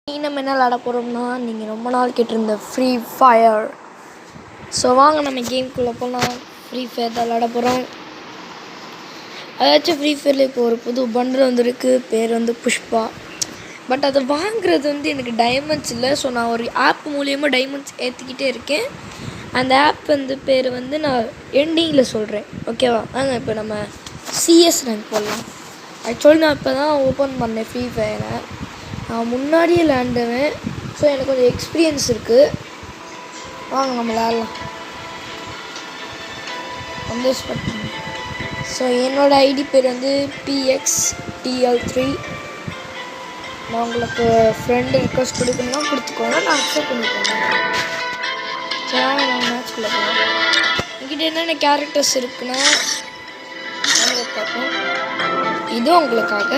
நம்ம என்ன விளாட போகிறோம்னா, நீங்கள் ரொம்ப நாள் கேட்டிருந்த ஃப்ரீ ஃபயர். ஸோ வாங்க நம்ம கேம்குள்ளே போகலாம். ஃப்ரீ ஃபயர் தான் விளாட போகிறோம். அதாச்சும் ஃப்ரீ ஃபயரில் இப்போ ஒரு புது பண்டல் வந்துருக்கு, பேர் வந்து புஷ்பா. பட் அதை வாங்குறது வந்து எனக்கு டைமண்ட்ஸ் இல்லை. ஸோ நான் ஒரு ஆப் மூலியமாக டைமண்ட்ஸ் ஏற்றிக்கிட்டே இருக்கேன். அந்த ஆப் வந்து பேர் வந்து நான் எண்டிங்கில் சொல்கிறேன், ஓகேவா? வாங்க இப்போ நம்ம சிஎஸ் ரேங்க் போடலாம். ஆக்சுவலி நான் இப்போ தான் ஓப்பன் பண்ணேன் ஃப்ரீ ஃபயரை. நான் முன்னாடியே விளாண்டுவேன். ஸோ எனக்கு கொஞ்சம் எக்ஸ்பீரியன்ஸ் இருக்குது. வாங்க நம்ம விளாட்லாம். வந்து ஸோ என்னோடய ஐடி பேர் வந்து PXTL3. நான் உங்களுக்கு ஃப்ரெண்டு ரிக்வஸ்ட் கொடுக்கணும்னா கொடுத்துக்கோங்க, நான் அக்செப்ட் பண்ணிக்கோங்க. சரி வாங்க நம்ம மேட்ச்குள்ளே போகலாம். என்கிட்ட என்னென்ன கேரக்டர்ஸ் இருக்குன்னா பார்ப்போம். இது உங்களுக்காக